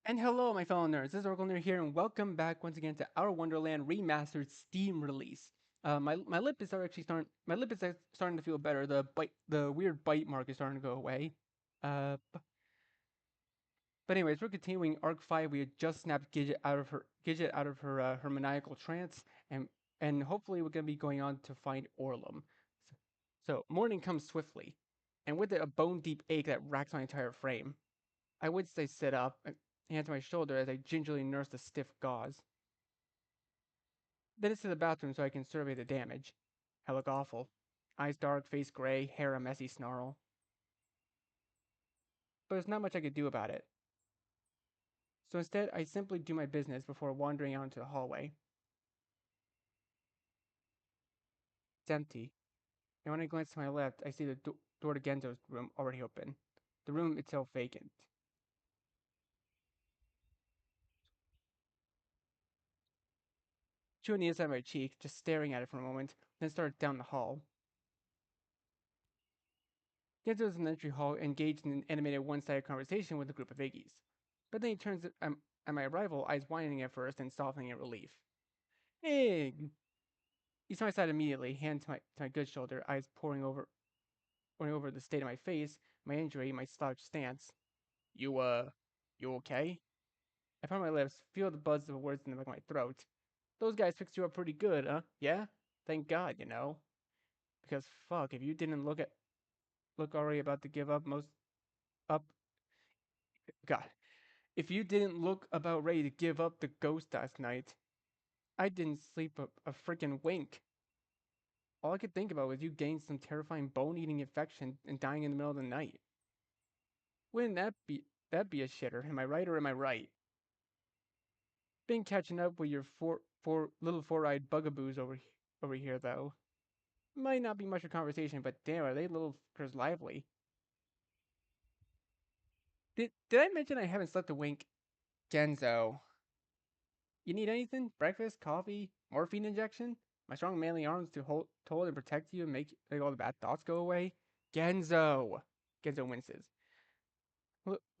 And hello, my fellow nerds. This is Oracle Nerd here, and welcome back once again to our Wonderland Remastered Steam release. My lip is actually starting. My lip is starting to feel better. The weird bite mark is starting to go away. Uh, but anyways, we're continuing Arc 5. We had just snapped Gidget out of her maniacal trance, and hopefully we're gonna be going on to find Orlum. So morning comes swiftly, and with it a bone deep ache that racks my entire frame. I would say sit up, hand to my shoulder as I gingerly nursed the stiff gauze. Then it's to the bathroom so I can survey the damage. I look awful. Eyes dark, face gray, hair a messy snarl. But there's not much I could do about it. So instead, I simply do my business before wandering out into the hallway. It's empty, and when I glance to my left, I see the door to Genzo's room already open. The room itself vacant. Chewing the inside of my cheek, just staring at it for a moment, then started down the hall. Genzo is in the entry hall, engaged in an animated one-sided conversation with a group of Iggies. But then he turns at my arrival, eyes widening at first and softening in relief. Ig! He's to my side immediately, hand to my good shoulder, eyes poring over the state of my face, my injury, my slouched stance. You okay? I find my lips, feel the buzz of words in the back of my throat. Those guys fixed you up pretty good, huh? Yeah? Thank God, you know. Because fuck, if you didn't look already about to give up up God. If you didn't look about ready to give up the ghost last night, I didn't sleep a freaking wink. All I could think about was you getting some terrifying bone-eating infection and dying in the middle of the night. Wouldn't that be a shitter? Am I right or am I right? Been catching up with your four little four-eyed bugaboos over here though. Might not be much of conversation, but damn, are they little fuckers lively? Did I mention I haven't slept a wink? Genzo, you need anything? Breakfast, coffee, morphine injection? My strong manly arms to hold and protect you and make all the bad thoughts go away? Genzo! Genzo winces.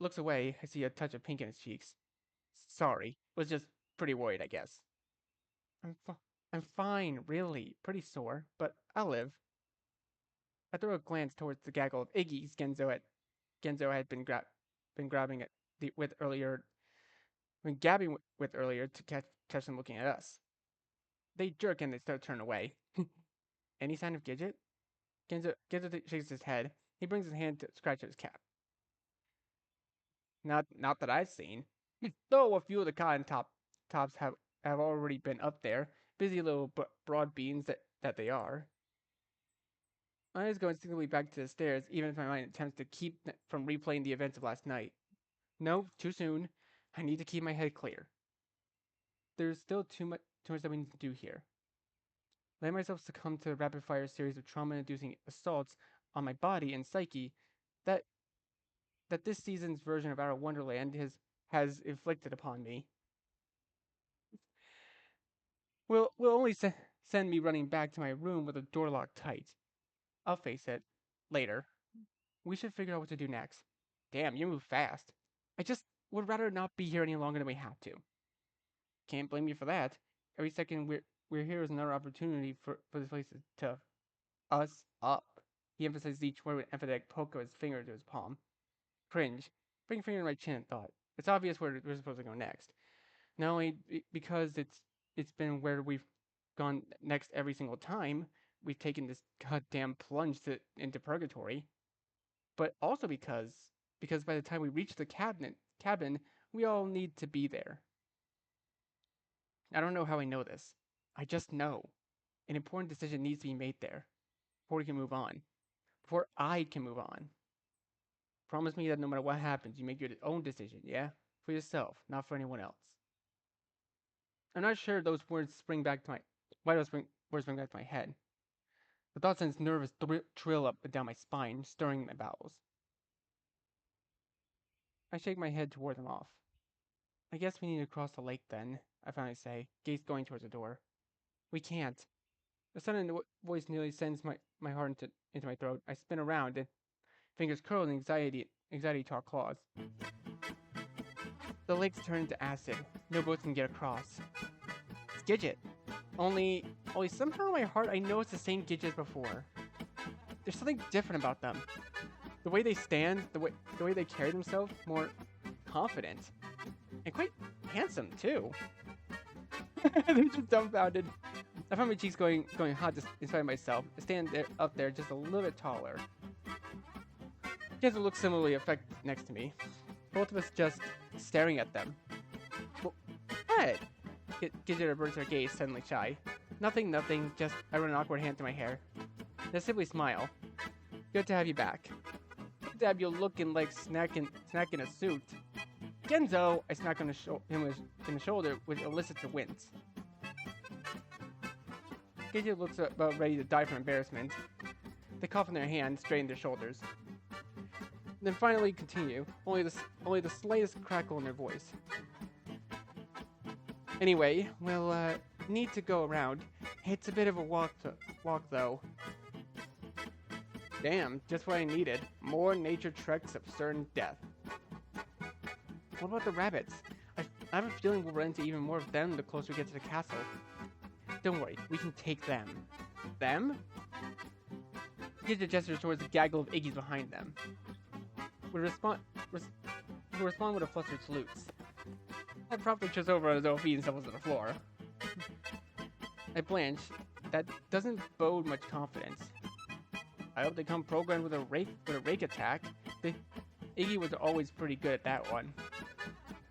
Looks away. I see a touch of pink in his cheeks. Sorry. Was just pretty worried, I guess. I'm, fi- I'm fine, really. Pretty sore, but I'll live. I throw a glance towards the gaggle of Iggy's Genzo had been grabbing at with earlier when gabbing with earlier to catch them looking at us. They jerk and they start to turn away. Any sign of Gidget? Genzo shakes his head. He brings his hand to scratch at his cap. Not that I've seen. Though a few of the tops have already been up there, busy little broad beans that they are. I just go instinctively back to the stairs, even if my mind attempts to keep from replaying the events of last night. No, too soon. I need to keep my head clear. There's still too much that we need to do here. Let myself succumb to a rapid fire series of trauma-inducing assaults on my body and psyche that this season's version of our Wonderland has inflicted upon me. Will only send me running back to my room with the door locked tight. I'll face it. Later. We should figure out what to do next. Damn, you move fast. I just would rather not be here any longer than we have to. Can't blame you for that. Every second we're here is another opportunity for this place to us up. He emphasized each word with an emphatic poke of his finger to his palm. Cringe. Bring finger to my chin and thought. It's obvious where we're supposed to go next. Not only because it's been where we've gone next every single time we've taken this goddamn plunge into purgatory, but also because by the time we reach the cabin, we all need to be there. I don't know how I know this. I just know. An important decision needs to be made there before we can move on. Before I can move on. Promise me that no matter what happens, you make your own decision, yeah? For yourself, not for anyone else. I'm not sure those words spring back to my why those words spring back to my head. The thought sends nervous trill up and down my spine, stirring my bowels. I shake my head toward them off. I guess we need to cross the lake then, I finally say, gaze going towards the door. We can't. A sudden voice nearly sends my heart into my throat. I spin around and fingers curl in anxiety to our claws. The lakes turn into acid. No boats can get across. It's Gidget. Only somehow in my heart I know it's the same Gidget as before. There's something different about them. The way they stand, the way they carry themselves, more confident. And quite handsome, too. They're just dumbfounded. I found my cheeks going hot just in spite of myself. I stand there, up there just a little bit taller. Kids look similarly affected next to me. Both of us just staring at them. Well, what? Gidget averts her gaze, suddenly shy. Nothing, just I run an awkward hand through my hair. Then simply smile. Good to have you back. Good to have you looking like snack in a suit. Genzo, I smack him in the shoulder, which elicits a wince. Gidget looks about ready to die from embarrassment. They cough in their hands, straighten their shoulders. Then finally continue, only the slightest crackle in their voice. Anyway, we'll need to go around. It's a bit of a walk though. Damn, just what I needed. More nature treks of certain death. What about the rabbits? I have a feeling we'll run into even more of them the closer we get to the castle. Don't worry, we can take them. Them? Gidget gestures towards the gaggle of Iggy's behind them. We'll respond with a flustered salutes. I promptly trips over on his own feet and stumbles to the floor. I blanch. That doesn't bode much confidence. I hope they come programmed with a rake attack. Iggy was always pretty good at that one.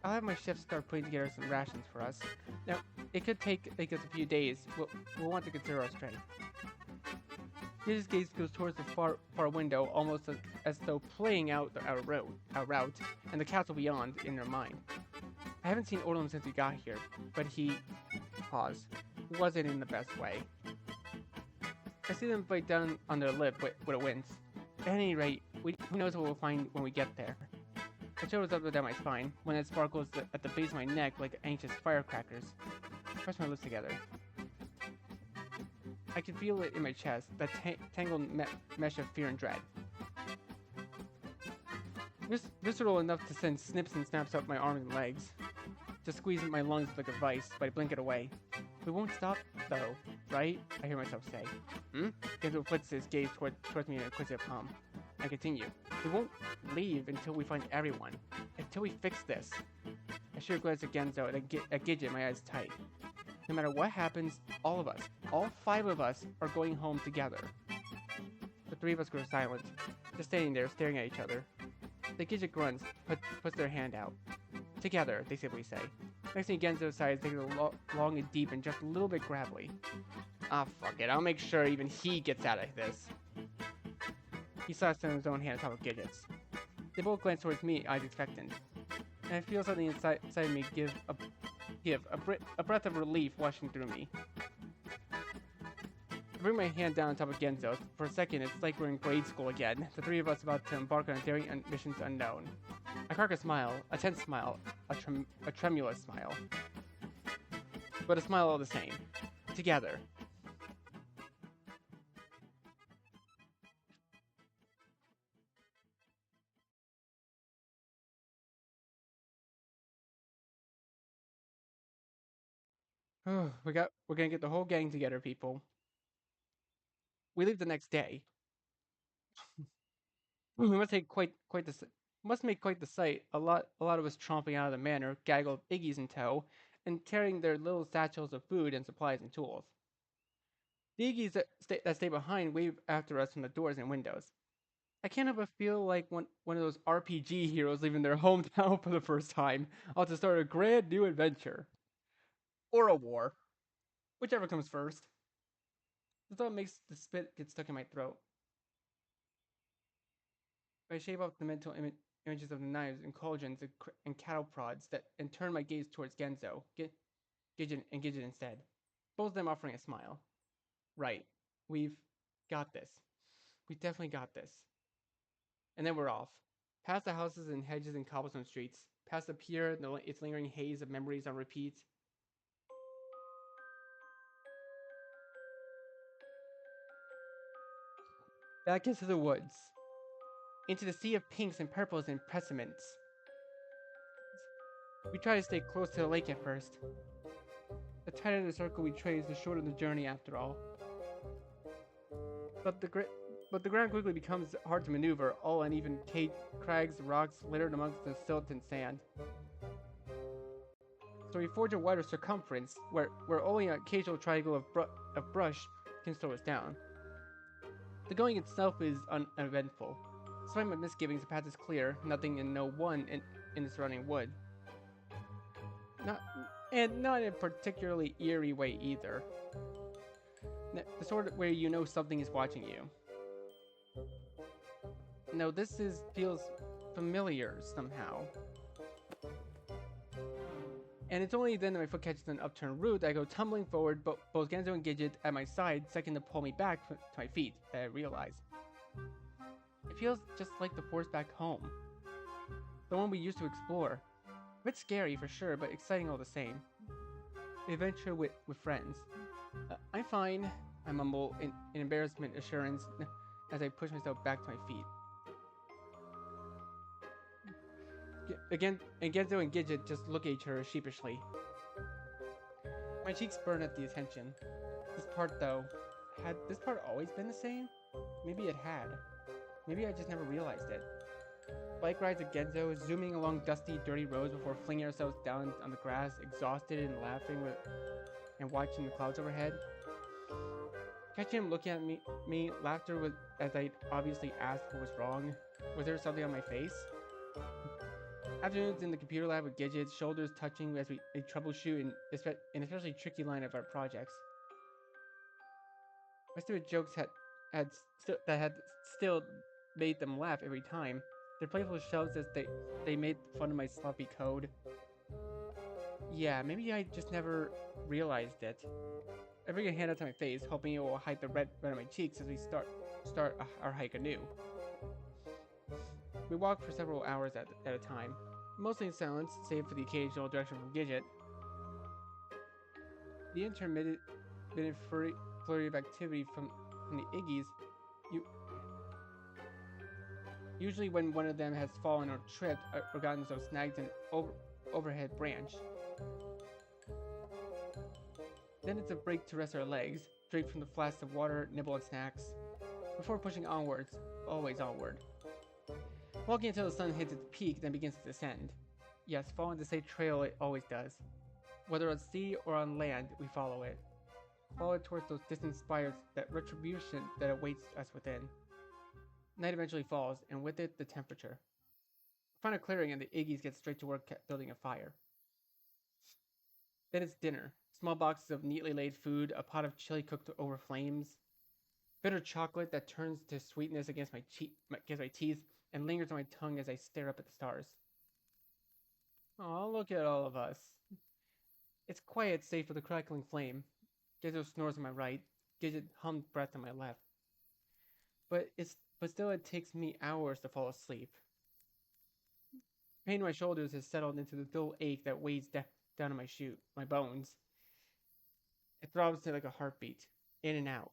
I'll have my chef start putting together some rations for us. Now, it could take us a few days. We'll want to consider our strength. His gaze goes towards the far window, almost as though playing out our route, and the castle beyond in their mind. I haven't seen Odom since we got here, but he wasn't in the best way. I see them bite down on their lip with a wince. At any rate, who knows what we'll find when we get there. My shoulders up and down my spine, when it sparkles at the base of my neck like anxious firecrackers. I press my lips together. I can feel it in my chest, that tangled mesh of fear and dread. Visceral enough to send snips and snaps up my arms and legs. Just squeezing my lungs like a vice, but I blink it away. We won't stop, though, right? I hear myself say. Genzo flicks his gaze towards me in a inquisitive hum. I continue. We won't leave until we find everyone. Until we fix this. I shoot a glance at Genzo and at Gidget, my eyes tight. No matter what happens, all of us, all 5 of us, are going home together. The 3 of us grow silent, just standing there staring at each other. The Gidget grunts, puts their hand out. Together, they simply say. Next thing Genzo sighs, takes it long and deep and just a little bit gravelly. Ah, fuck it, I'll make sure even he gets out of this. He slaps down his own hand on top of Gidget's. They both glance towards me, eyes expectant. And I feel something inside me give a breath of relief washing through me. I bring my hand down on top of Genzo's. For a second, it's like we're in grade school again, the 3 of us about to embark on a daring mission to unknown. I crack a smile, a tense smile, a tremulous smile. But a smile all the same. Together. We're gonna get the whole gang together, people. We leave the next day. We must make quite the sight. A lot of us tromping out of the manor, gaggle of Iggy's in tow, and carrying their little satchels of food and supplies and tools. The Iggy's that stay behind wave after us from the doors and windows. I can't help but feel like one of those RPG heroes leaving their hometown for the first time, out to start a grand new adventure. Or a war. Whichever comes first. The thought makes the spit get stuck in my throat. I shave off the mental images of the knives and cauldrons and cattle prods and turn my gaze towards Genzo, Gidget instead. Both of them offering a smile. Right. We've got this. We definitely got this. And then we're off. Past the houses and hedges and cobblestone streets. Past the pier and its lingering haze of memories on repeat. Back into the woods. Into the sea of pinks and purples and persimmons. We try to stay close to the lake at first. The tighter the circle we trace, the shorter the journey after all. But the gr- but the ground quickly becomes hard to maneuver, all uneven crags, rocks littered amongst the silt and sand. So we forge a wider circumference, where only an occasional triangle of brush can slow us down. The going itself is uneventful. Despite my misgivings, the path is clear, nothing and no one in the surrounding wood. Not not in a particularly eerie way either. The sort where you know something is watching you. No, feels familiar somehow. And it's only then that my foot catches an upturned root that I go tumbling forward, but both Genzo and Gidget at my side, second to pull me back to my feet, that I realize. It feels just like the forest back home. The one we used to explore. A bit scary for sure, but exciting all the same. Adventure with friends. I'm fine, I mumble in embarrassment assurance as I push myself back to my feet. Again, and Genzo and Gidget just look at each other sheepishly. My cheeks burn at the attention. This part, though, had this part always been the same? Maybe it had. Maybe I just never realized it. Bike rides with Genzo, zooming along dusty, dirty roads before flinging ourselves down on the grass, exhausted and laughing and watching the clouds overhead. Catching him looking at me laughter was as I obviously asked what was wrong. Was there something on my face? Afternoons in the computer lab with Gidget, shoulders touching as we troubleshoot an especially tricky line of our projects. My stupid jokes had still made them laugh every time. Their playful shoves as they made fun of my sloppy code. Yeah, maybe I just never realized it. I bring a hand up to my face, hoping it will hide the red on my cheeks as we start our hike anew. We walk for several hours at a time, mostly in silence, save for the occasional direction from Gidget. The intermittent flurry of activity from the Iggies, usually when one of them has fallen or tripped or gotten themselves snagged in an overhead branch. Then it's a break to rest our legs, drink from the flask of water, nibble at snacks, before pushing onwards, always onward. Walking until the sun hits its peak, then begins to descend. Yes, following the same trail it always does. Whether at sea or on land, we follow it. Follow it towards those distant spires, that retribution that awaits us within. Night eventually falls, and with it, the temperature. We find a clearing, and the Iggies get straight to work building a fire. Then it's dinner. Small boxes of neatly laid food, a pot of chili cooked over flames, bitter chocolate that turns to sweetness against my teeth, and lingers on my tongue as I stare up at the stars. Oh, look at all of us. It's quiet save for the crackling flame. Gezo snores on my right, Gidget hummed breath on my left. But still it takes me hours to fall asleep. Pain in my shoulders has settled into the dull ache that weighs down on my bones. It throbs like a heartbeat, in and out.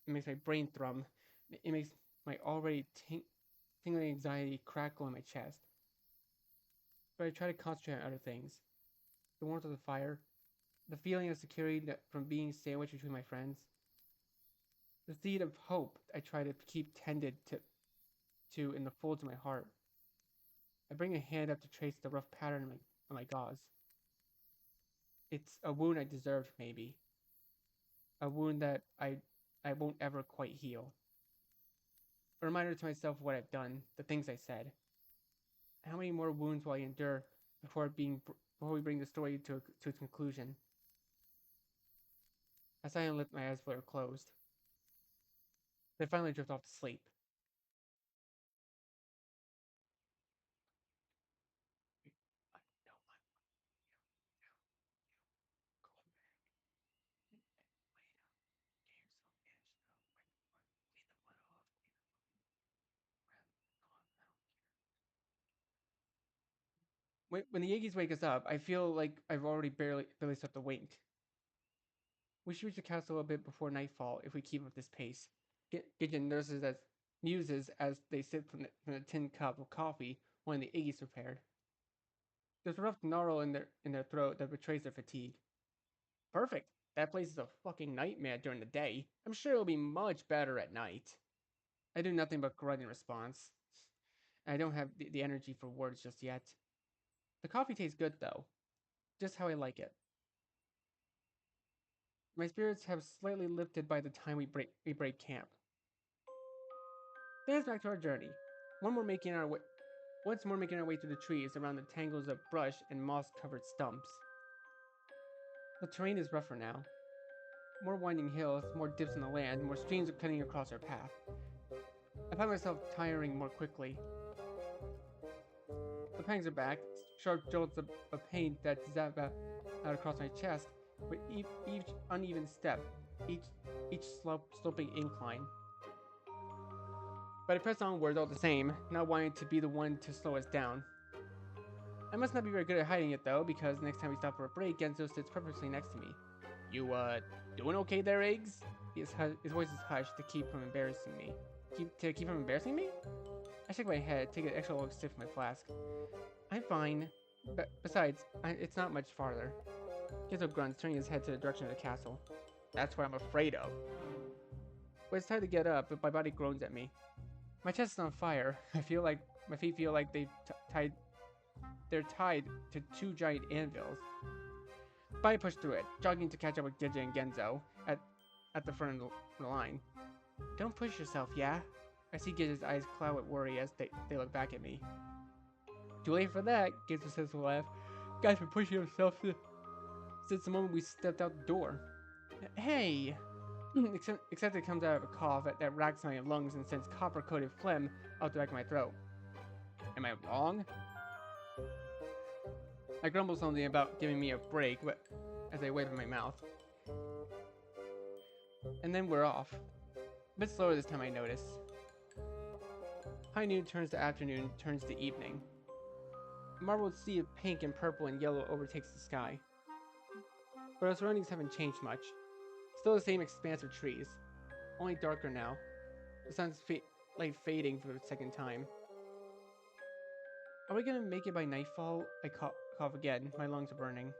It makes my brain thrum. It makes my already tingling anxiety crackle in my chest. But I try to concentrate on other things. The warmth of the fire, the feeling of security from being sandwiched between my friends, the seed of hope I try to keep tended to in the folds of my heart. I bring a hand up to trace the rough pattern on my gauze. It's a wound I deserved, maybe. A wound that I won't ever quite heal. A reminder to myself of what I've done, the things I said. How many more wounds will I endure before we bring the story to its conclusion? As I let my eyes flare closed, they finally drift off to sleep. When the Yankees wake us up, I feel like I've already barely slept a wink. We should reach the castle a bit before nightfall if we keep up this pace. Gideon muses as they sip from the tin cup of coffee one of the Iggy's prepared. There's a rough gnarl in their throat that betrays their fatigue. Perfect. That place is a fucking nightmare during the day. I'm sure it'll be much better at night. I do nothing but grunt in response. I don't have the energy for words just yet. The coffee tastes good though, just how I like it. My spirits have slightly lifted by the time we break camp. Then it's back to our journey. One more making our way Once more making our way through the trees around the tangles of brush and moss-covered stumps. The terrain is rougher now. More winding hills, more dips in the land, more streams cutting across our path. I find myself tiring more quickly. The pangs are back, sharp jolts of pain that zap out across my chest with each uneven step, each sloping incline. But I press onward all the same, not wanting to be the one to slow us down. I must not be very good at hiding it though, because next time we stop for a break, Genzo sits purposely next to me. You, doing okay there, Eggs? His voice is hushed to keep from embarrassing me. To keep from embarrassing me? I shake my head, take an extra long sip from my flask. I'm fine. But besides, it's not much farther. Genzo grunts, turning his head to the direction of the castle. That's what I'm afraid of. But it's time to get up, but my body groans at me. My chest is on fire. I feel like my feet feel like they're tied to two giant anvils. But I push through it, jogging to catch up with Gidja and Genzo at the front of the line. Don't push yourself, yeah? I see Gidja's eyes cloud with worry as they look back at me. Too late for that, Gidja says with a laugh. Guy's been pushing himself since the moment we stepped out the door. Hey! Except it comes out of a cough that racks my lungs and sends copper-coated phlegm out the back of my throat. Am I wrong? I grumble something about giving me a break, but as I wave in my mouth. And then we're off. A bit slower this time, I notice. High noon turns to afternoon, turns to evening. A marbled sea of pink and purple and yellow overtakes the sky. But our surroundings haven't changed much. Still the same expanse of trees, only darker now. The sun's light fading for the second time. Are we gonna make it by nightfall? I cough again, my lungs are burning.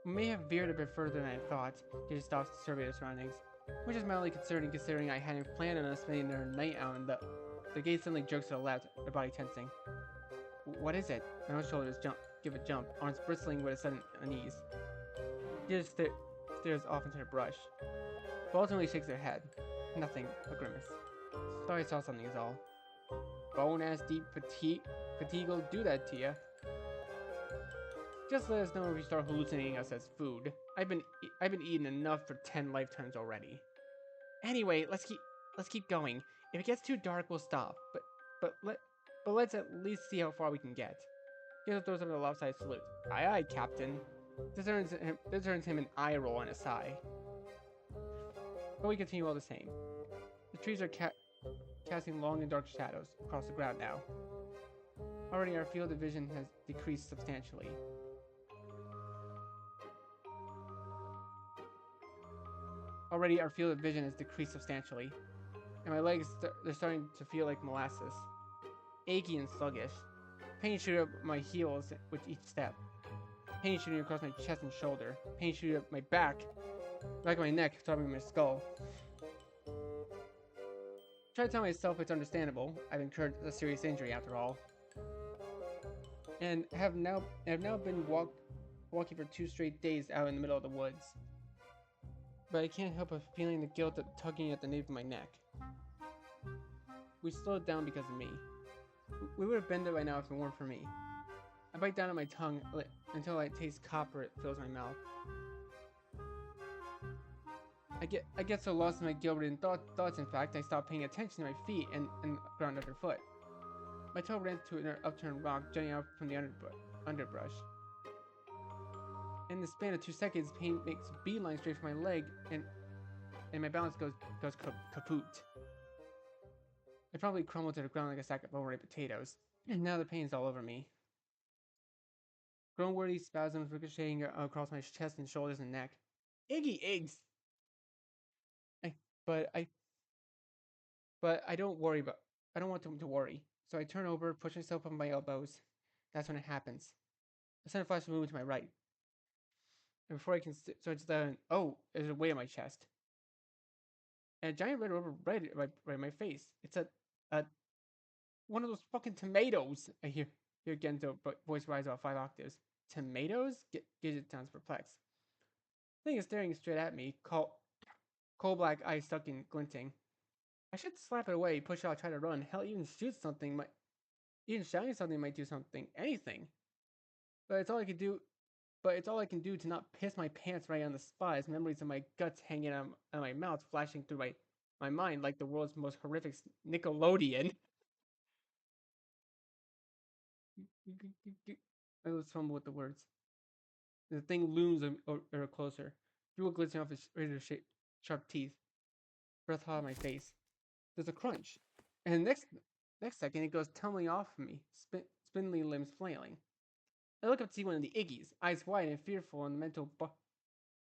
We may have veered a bit further than I thought. Gidja stops to survey the surroundings, which is mildly concerning considering I hadn't planned on us spending their night out and the gate suddenly jerks to the left, my body tensing. What is it? My own shoulders give a jump, arms bristling with a sudden unease. Gidja stares off into the brush, but ultimately shakes her head. Nothing, a grimace. Thought I saw something is all. Bone-ass deep fatigue'll do that to ya. Just let us know if you start hallucinating us as food. I've been eating enough for 10 lifetimes already. Anyway, let's keep going. If it gets too dark, we'll stop. But let's at least see how far we can get. Gizzo throws up a lopsided salute. Aye aye, Captain. This earns him an eye roll and a sigh. But we continue all the same. The trees are casting long and dark shadows across the ground now. Already our field of vision has decreased substantially. And my legs, they're starting to feel like molasses. Achy and sluggish. Pain shooting up my heels with each step. Pain shooting across my chest and shoulder. Pain shooting up my back of my neck, throbbing my skull. Try to tell myself it's understandable. I've incurred a serious injury after all. And have now been walking for 2 straight days out in the middle of the woods. But I can't help but feeling the guilt tugging at the nape of my neck. We slowed down because of me. We would have been there by now if it weren't for me. I bite down on my tongue until I taste copper it fills my mouth. I get so lost in my guilt-ridden thoughts, in fact, I stop paying attention to my feet and the ground underfoot. My toe ran to an upturned rock jutting out from the underbrush. In the span of 2 seconds, pain makes a beeline straight for my leg, and my balance goes kaput. I probably crumbled to the ground like a sack of overripe potatoes, and now the pain's all over me. Groan-worthy spasms ricocheting across my chest and shoulders and neck. Iggy Iggs! But I don't want them to worry. So I turn over, push myself up my elbows. That's when it happens. I send a flash of movement to my right. And before I can start to down, there's a weight on my chest. And a giant red rubber right in my face. It's a one of those fucking tomatoes. I hear Gento voice rise about 5 octaves. Tomatoes? Gidget sounds perplexed. The thing is staring straight at me, coal black eyes stuck in glinting. I should slap it away, push out, try to run. Hell, even shoot something even shouting something might do something. Anything. But it's all I can do. But it's all I can do to not piss my pants right on the spot as memories of my guts hanging out of my mouth flashing through my mind like the world's most horrific Nickelodeon. I was fumble with the words. The thing looms or closer. Fuel glistening off its razor-shaped, sharp teeth. Breath hot on my face. There's a crunch, and next second it goes tumbling off of me, spindly limbs flailing. I look up to see one of the Iggies, eyes wide and fearful, and the mental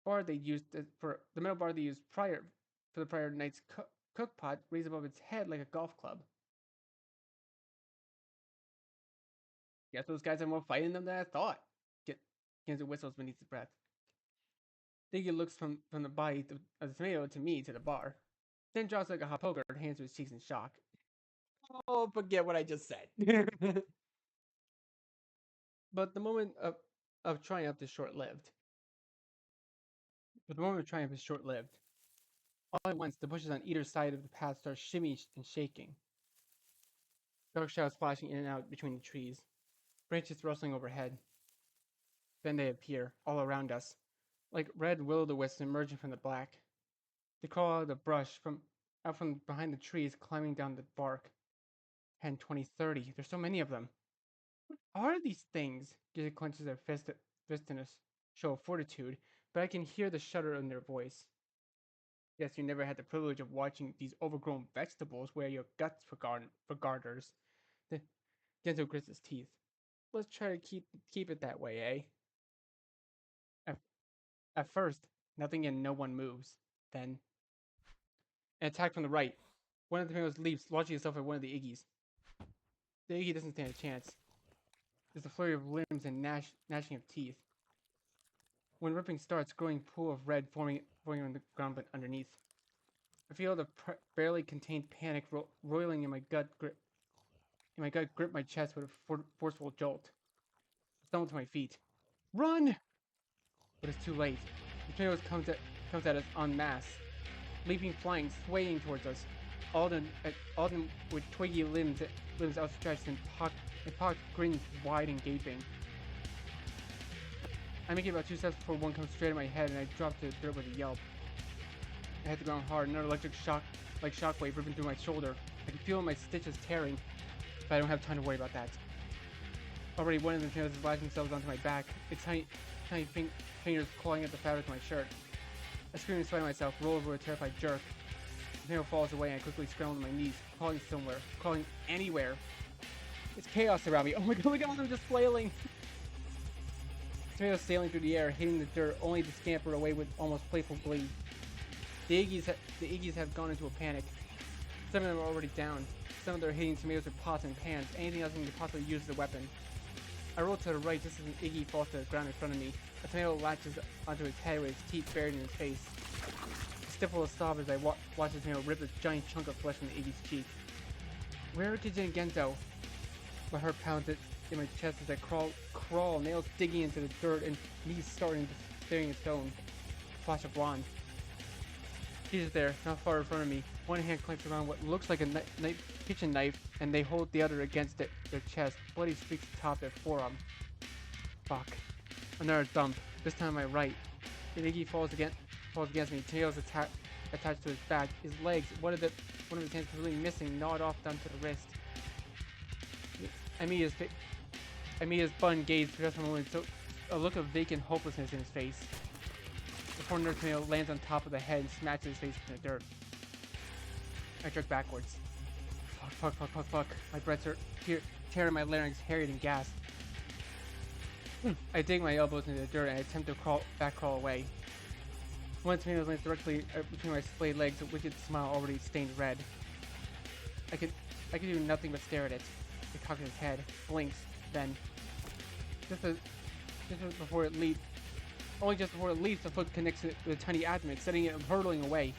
bar they used for the metal bar they used for the prior night's cook pot raised above its head like a golf club. Guess those guys are more fighting them than I thought. Genzo whistles beneath his breath. Diggy looks from the body of the tomato to me to the bar, then drops like a hot poker, hands to his cheeks in shock. Oh, forget what I just said. But the moment of triumph is short-lived. All at once, the bushes on either side of the path start shimmying and shaking. Dark shadows flashing in and out between the trees, branches rustling overhead. Then they appear, all around us, like red will-o'-the-wisps emerging from the black. They crawl out of the brush, out from behind the trees, climbing down the bark. 10, 20, 30. There's so many of them. What are these things? Giza clenches their fist in a show of fortitude, but I can hear the shudder in their voice. Yes, you never had the privilege of watching these overgrown vegetables wear your guts for garters. Gento grits his teeth. Let's try to keep it that way, eh? At first, nothing and no one moves. Then, an attack from the right. One of the tomatoes leaps, launching itself at one of the Iggies. The Iggy doesn't stand a chance. There's a flurry of limbs and gnashing of teeth. When ripping starts, growing pool of red forming on the ground underneath. I feel the barely contained panic roiling in my gut. Grip my chest with a forceful jolt. I stumble to my feet. Run! But it's too late. The tornado comes at us en masse, leaping, flying, swaying towards us. Alden with twiggy limbs outstretched and pocked grins wide and gaping. I make it about 2 steps before one comes straight at my head, and I drop to the dirt with a yelp. I hit the ground hard, another electric shockwave ripping through my shoulder. I can feel my stitches tearing, but I don't have time to worry about that. Already one of the tomatoes is lashing themselves onto my back, its tiny fingers clawing at the fabric of my shirt. I scream in spite of myself, roll over with a terrified jerk. The tomato falls away, and I quickly scramble to my knees, crawling somewhere, crawling anywhere. It's chaos around me. Oh my god, look at them just flailing! Tomatoes sailing through the air, hitting the dirt, only to scamper away with almost playful glee. The Iggies have gone into a panic. Some of them are already down. Some of them are hitting tomatoes with pots and pans, anything else they could possibly use as a weapon. I roll to the right just as an Iggy falls to the ground in front of me. A tomato latches onto his head with his teeth buried in his face. I stifle a sob as I watch the tomato rip a giant chunk of flesh from the Iggy's cheek. Where are Kijin and Gento? My heart pounds in my chest as I crawl, nails digging into the dirt and knees starting to staring at stone. Flash of blonde. He's there, not far in front of me. One hand clenches around what looks like a kitchen knife, and they hold the other against their chest. Bloody streaks atop their forearm. Fuck. Another thump, this time on my right. The Iggy falls against me, tails attached to his back. His legs, one of his hands completely missing, gnawed off down to the wrist. I meet his bun gaze for just a moment, so a look of vacant hopelessness in his face. The corner tomato lands on top of the head and smashes his face in the dirt. I jerk backwards. Fuck. My breaths are tearing my larynx, harried and gasped. I dig my elbows into the dirt and I attempt to crawl away. One tomato lands directly between my splayed legs, a wicked smile already stained red. I could do nothing but stare at it. It cocks his head, blinks, then, just before it leaps. Only just before it leaps, the foot connects it with a tiny abdomen, setting it hurtling away.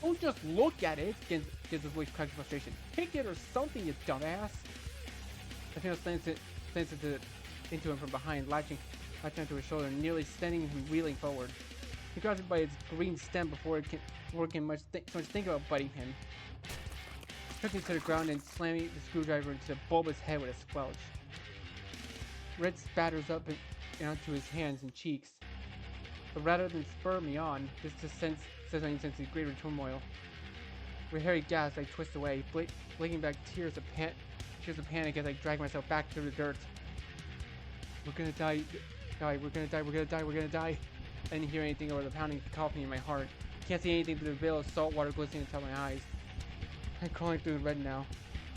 Don't just look at it, gives his voice cracked in frustration. Pick it or something, you dumbass. The female slants into him from behind, latching onto his shoulder, nearly sending him reeling forward. He grabs it by its green stem before it can much think about biting him. Tripping to the ground and slamming the screwdriver into the bulbous head with a squelch. Red spatters up and onto his hands and cheeks. But rather than spur me on, this just sends my senses greater turmoil. With hairy gasp, I twist away, blinking back tears of panic as I drag myself back through the dirt. We're gonna die. We're gonna die. I didn't hear anything over the pounding cacophony in my heart. Can't see anything through the veil of salt water glistening inside my eyes. I'm crawling through the red now.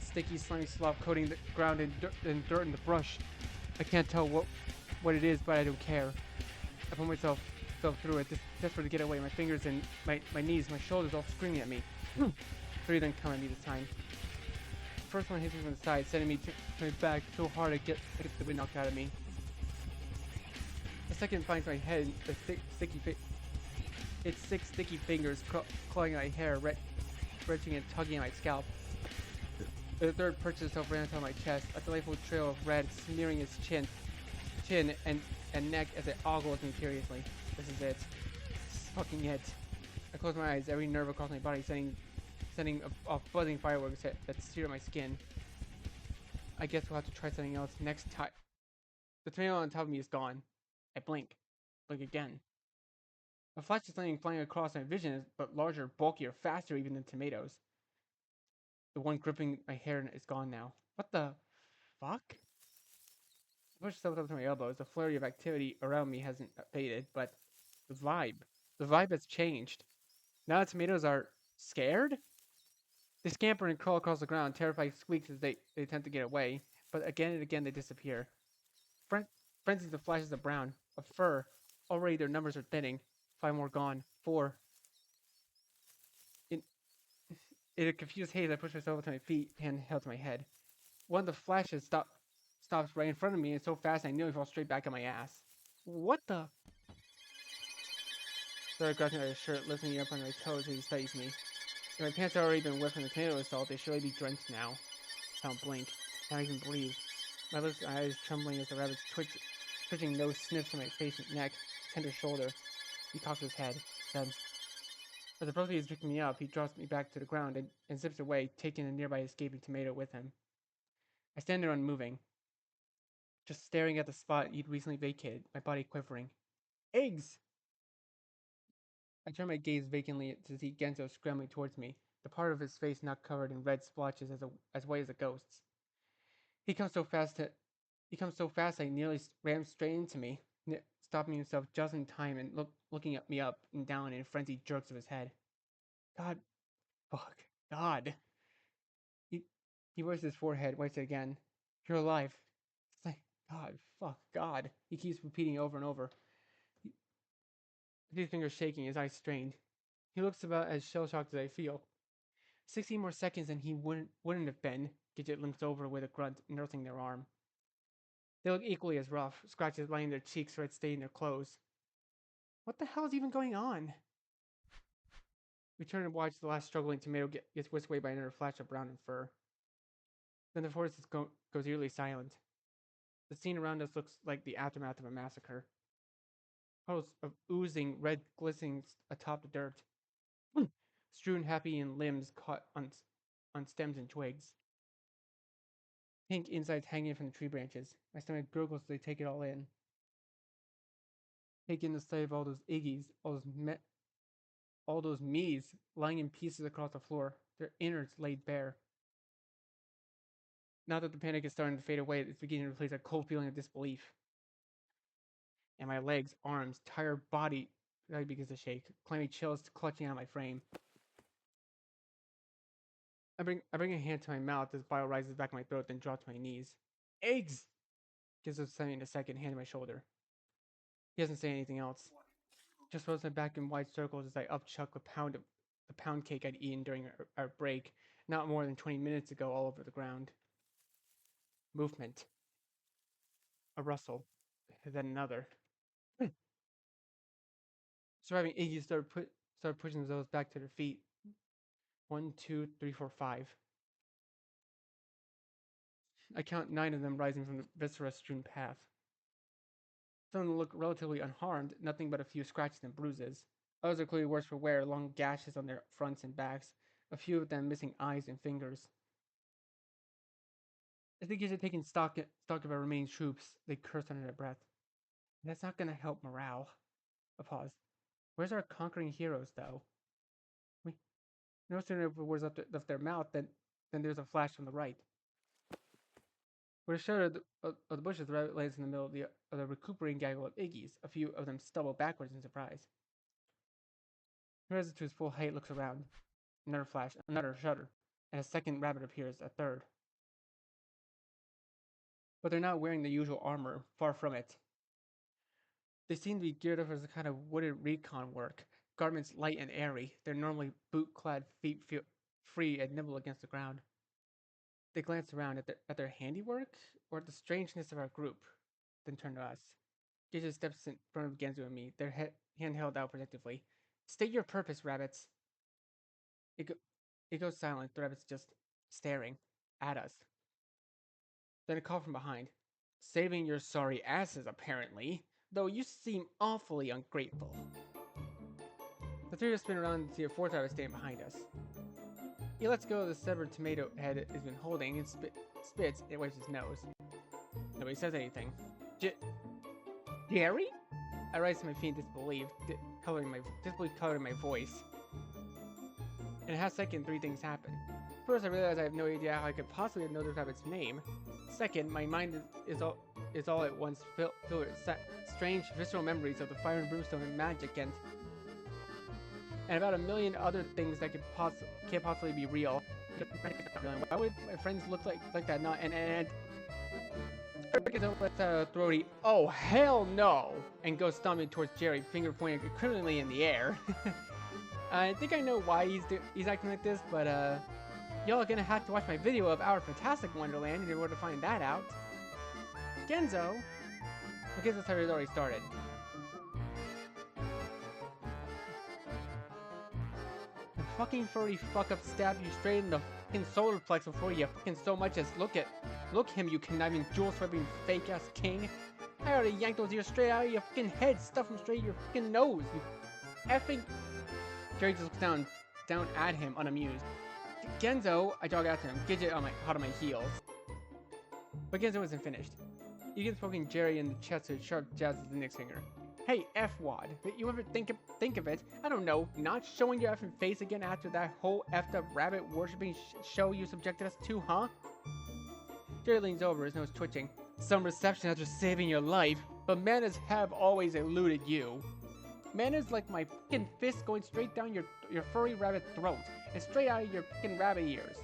Sticky, slimy slop coating the ground and dirt and the brush. I can't tell what it is, but I don't care. I put myself through it, desperate to get away. My fingers and my knees, my shoulders all screaming at me. Three then come at me this time. The first one hits me from the side, sending me to my back so hard I get the wind knocked out of me. The second finds my head, its six sticky fingers clawing at my hair, wrenching and tugging at my scalp. The third perches itself right on top of my chest, a delightful trail of red smearing its chin and neck as it ogles me furiously. This is it. This is fucking it. I close my eyes, every nerve across my body sending off buzzing fireworks that sear my skin. I guess we'll have to try something else next time. The tomato on top of me is gone. I blink again. A flash of something flying across my vision, but larger, bulkier, faster even than tomatoes. The one gripping my hair is gone now. What the fuck? I push myself up to my elbows. The flurry of activity around me hasn't faded, but the vibe has changed. Now the tomatoes are scared? They scamper and crawl across the ground, terrified squeaks as they attempt to get away, but again and again they disappear. Frenzies of flashes of brown, of fur. Already their numbers are thinning. 5 more gone. 4. In a confused haze, I push myself to my feet, hand held to my head. One of the flashes stops right in front of me, and so fast I nearly fall straight back on my ass. What the? Started grasping at his shirt, lifting me up on my toes as he studies me. If my pants had already been wet from the tomato assault, they surely be drenched now. I don't blink. I don't even breathe. My lips and eyes trembling as the rabbit's twitching nose sniffs at my face and neck, tender shoulder. He cocks his head, said, as the property is picking me up, he drops me back to the ground and zips away, taking a nearby escaping tomato with him. I stand there unmoving, just staring at the spot he'd recently vacated, my body quivering. Eggs! I turn my gaze vacantly to see Genzo scrambling towards me, the part of his face not covered in red splotches as white as a ghost's. He comes so fast I nearly ran straight into me, stopping himself just in time and looking at me up and down in frenzied jerks of his head. God, fuck, God. He wipes his forehead, wipes it again. You're alive. Thank God, fuck, God. He keeps repeating over and over. His fingers shaking, his eyes strained. He looks about as shell-shocked as I feel. 16 more seconds and he wouldn't have been. Gidget limps over with a grunt, nursing their arm. They look equally as rough, scratches lining their cheeks, red staining their clothes. What the hell is even going on? We turn and watch the last struggling tomato gets whisked away by another flash of brown and fur. Then the forest goes eerily silent. The scene around us looks like the aftermath of a massacre. Puddles of oozing red glistening atop the dirt. Strewn happy in limbs caught on stems and twigs. Pink insides hanging from the tree branches. My stomach gurgles as I take it all in. Take in the sight of all those Iggies, all those me's lying in pieces across the floor, their innards laid bare. Now that the panic is starting to fade away, it's beginning to replace a cold feeling of disbelief. And my legs, arms, entire body begins to shake, clammy chills clutching at my frame. I bring a hand to my mouth as bile rises back my throat, then drops to my knees. Eggs! Gives us a second, hand to my shoulder. He doesn't say anything else. Just rolls my back in wide circles as I upchuck the pound cake I'd eaten during our break, not more than 20 minutes ago, all over the ground. Movement. A rustle. then another. Surviving Iggy started pushing themselves back to their feet. 1, 2, 3, 4, 5. I count 9 of them rising from the viscera-strewn path. Some of them look relatively unharmed, nothing but a few scratches and bruises. Others are clearly worse for wear, long gashes on their fronts and backs, a few of them missing eyes and fingers. As they get to taking stock of our remaining troops, they curse under their breath. That's not gonna help morale. A pause. Where's our conquering heroes, though? We no sooner the words left their mouth than there's a flash from the right. With a shudder of the bushes, the rabbit lands in the middle of the recuperating gaggle of Iggy's. A few of them stumble backwards in surprise. He rises to his full height, looks around. Another flash, another shudder, and a second rabbit appears, a third. But they're not wearing the usual armor, far from it. They seem to be geared up as a kind of wooded recon work, garments light and airy, their normally boot-clad feet feel free and nimble against the ground. They glance around at their handiwork, or at the strangeness of our group, then turn to us. Gidget steps in front of Genzo and me, their hand held out protectively. State your purpose, rabbits. It goes silent, the rabbits just staring at us. Then a call from behind. Saving your sorry asses, apparently, though you seem awfully ungrateful. The three of us spin around and see a fourth rabbit standing behind us. He lets go of the severed tomato head he's been holding and spits and wipes his nose. Nobody says anything. Jerry? I rise to my feet in disbelief, disbelief coloring my voice. In a half second, 3 things happen. First, I realize I have no idea how I could possibly know this rabbit's name. Second, my mind is all at once filled with strange visceral memories of the fire and brimstone and magic and about a million other things that can't possibly be real. Why would my friends look like that? Not and throaty. Oh hell no! And goes stomping towards Jerry, finger pointing criminally in the air. I think I know why he's acting like this, but y'all are gonna have to watch my video of our fantastic Wonderland in order to find that out. Genzo, I guess that's how it already started. The fucking furry fuck up stabbed you straight in the fucking solar plex before you fucking so much as look him, you conniving jewel swiping fake ass king. I already yanked those ears straight out of your fucking head, stuffed them straight in your fucking nose, you effing. Jerry just looks down at him, unamused. Genzo, I jog after him, Gidget hot on my heels. But Genzo isn't finished. He gets poking Jerry in the chest with a sharp jazz of the index finger. Hey, F-Wad, did you ever think of it? I don't know, not showing your effing face again after that whole effed up rabbit worshipping show you subjected us to, huh? Jerry leans over, his nose twitching. Some reception after saving your life, but manners have always eluded you. Manners like my fucking fist going straight down your furry rabbit throat and straight out of your fucking rabbit ears.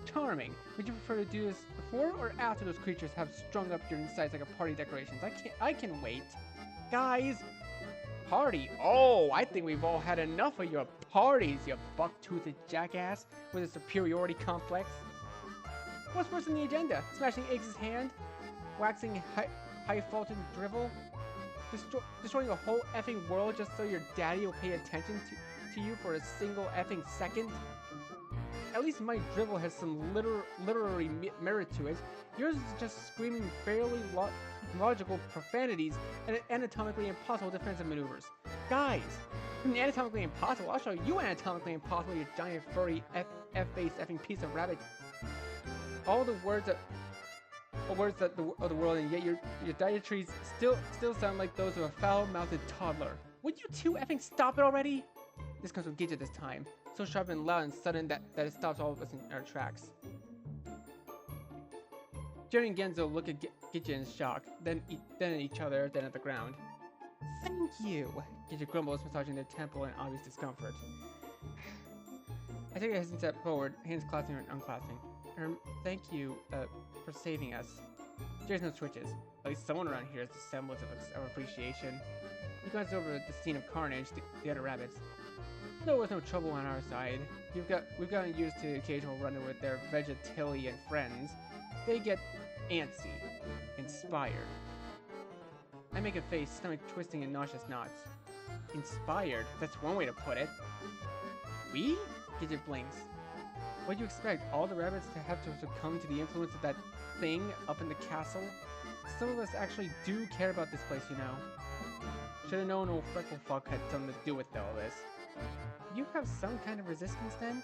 Charming. Would you prefer to do this before or after those creatures have strung up your insides like a party decorations? I can wait. Guys! Party? Oh, I think we've all had enough of your parties, you buck-toothed jackass with a superiority complex. What's worse than the agenda? Smashing Iggs' hand? Waxing high-faulted drivel? Destroying a whole effing world just so your daddy will pay attention to you for a single effing second? At least my drivel has some literary merit to it. Yours is just screaming fairly logical profanities and anatomically impossible defensive maneuvers. Guys, anatomically impossible? I'll show you anatomically impossible, you giant furry F-faced effing piece of rabbit. All the words of the world, and yet your diatribes still sound like those of a foul-mouthed toddler. Would you two effing stop it already? This comes from Gidget this time, so sharp and loud and sudden that it stops all of us in our tracks. Jerry and Genzo look at Gidget in shock, then at each other, then at the ground. Thank you, Gidget grumbles, massaging their temple in obvious discomfort. I take a hesitant step forward, hands clasping and unclasping. Thank you, for saving us. Jerry's nose twitches. At least someone around here has the semblance of appreciation. He glances over at the scene of carnage, the other rabbits. There was no trouble on our side. We've gotten used to occasional run-in with their vegetarian friends. They get antsy, inspired. I make a face, stomach twisting in nauseous knots. Inspired? That's one way to put it. We? Gidget blinks. What do you expect? All the rabbits to have to succumb to the influence of that thing up in the castle? Some of us actually do care about this place, you know. Should've known old Frecklefuck had something to do with all this. You have some kind of resistance then?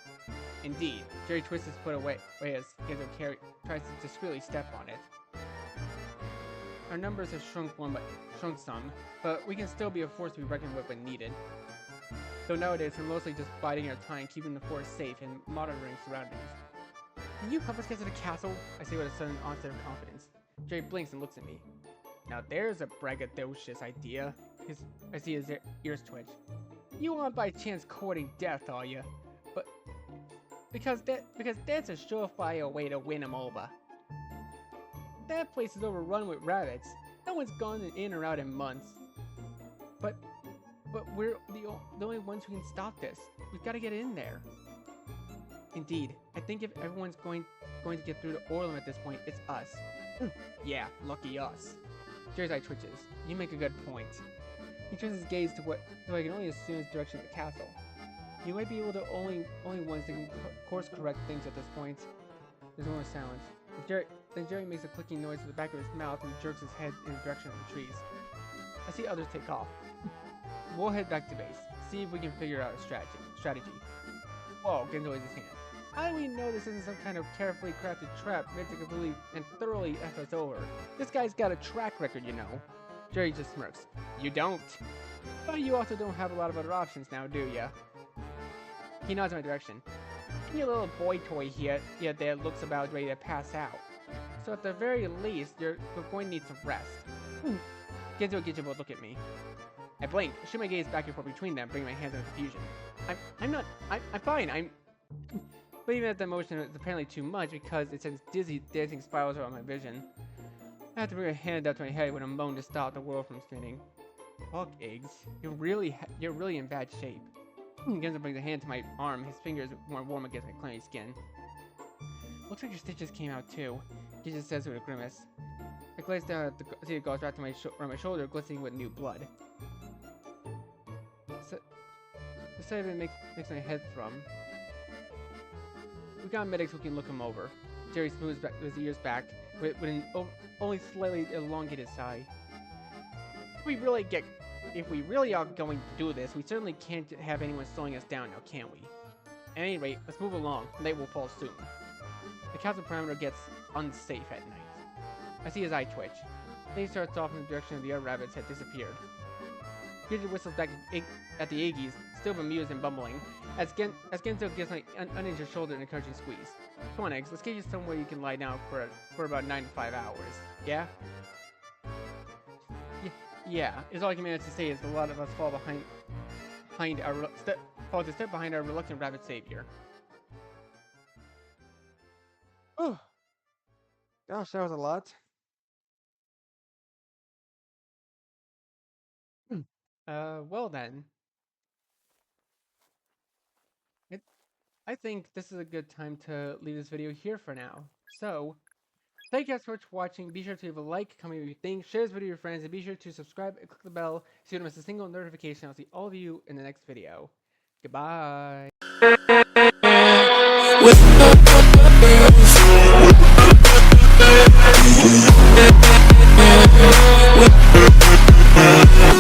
Indeed. Jerry twists his foot away as Genzo tries to discreetly step on it. Our numbers have shrunk some, but we can still be a force to be reckoned with when needed. Though nowadays we're mostly just biding our time, keeping the forest safe and monitoring surroundings. Can you help us get to the castle? I say with a sudden onset of confidence. Jerry blinks and looks at me. Now there's a braggadocious idea. I see his ears twitch. You aren't by chance courting death, are you? But because that's a surefire way to win him over. That place is overrun with rabbits. No one's gone in or out in months. But we're the only ones who can stop this. We've got to get in there. Indeed, I think if everyone's going to get through to Orlam at this point, it's us. Yeah, lucky us. Jerry's eye twitches. You make a good point. He turns his gaze to what I can only assume is the direction of the castle. You might be able to only ones that can course correct things at this point. There's more silence. Then Jerry makes a clicking noise at the back of his mouth and jerks his head in the direction of the trees. I see others take off. We'll head back to base. See if we can figure out a strategy. Whoa, Genzo raises his hand. How do we know this isn't some kind of carefully crafted trap meant to completely and thoroughly F us over? This guy's got a track record, you know. Jerry just smirks. You don't. But you also don't have a lot of other options now, do ya? He nods in my direction. Your little boy toy here there looks about ready to pass out. So at the very least, you're going to need some rest. Genzo and Gidget both look at me. I blink, shoot my gaze back and forth between them, bringing my hands into confusion. I'm fine, But even at the motion, it's apparently too much because it sends dizzy, dancing spirals around my vision. I have to bring a hand up to my head with a moan to stop the world from spinning. Fuck, eggs. You're really in bad shape. Genzo brings a hand to my arm, his fingers more warm against my clammy skin. Looks like your stitches came out too, Gidget says with a grimace. I glance down at see the gauze wrapped around my shoulder, glistening with new blood. The sight of it makes my head thrum. We got medics who can look him over. Jerry smooths his ears back with an only slightly elongated sigh. If we really are going to do this, we certainly can't have anyone slowing us down now, can we? At any rate, let's move along. Night will fall soon. The castle perimeter gets unsafe at night. I see his eye twitch. Then he starts off in the direction of the other rabbits had disappeared. Gidget whistles back at the Aggies, still bemused and bumbling, as Genzo gives my uninjured shoulder an encouraging squeeze. Come on, Eggs, let's get you somewhere you can lie down for about 9 to 5 hours. Yeah? Yeah, is all I can manage to say is a lot of us fall behind our reluctant rabbit savior. Oh, gosh, that was a lot. Well then. I think this is a good time to leave this video here for now. So, thank you guys so much for watching. Be sure to leave a like, comment what you think, share this video with your friends, and be sure to subscribe and click the bell so you don't miss a single notification. I'll see all of you in the next video. Goodbye.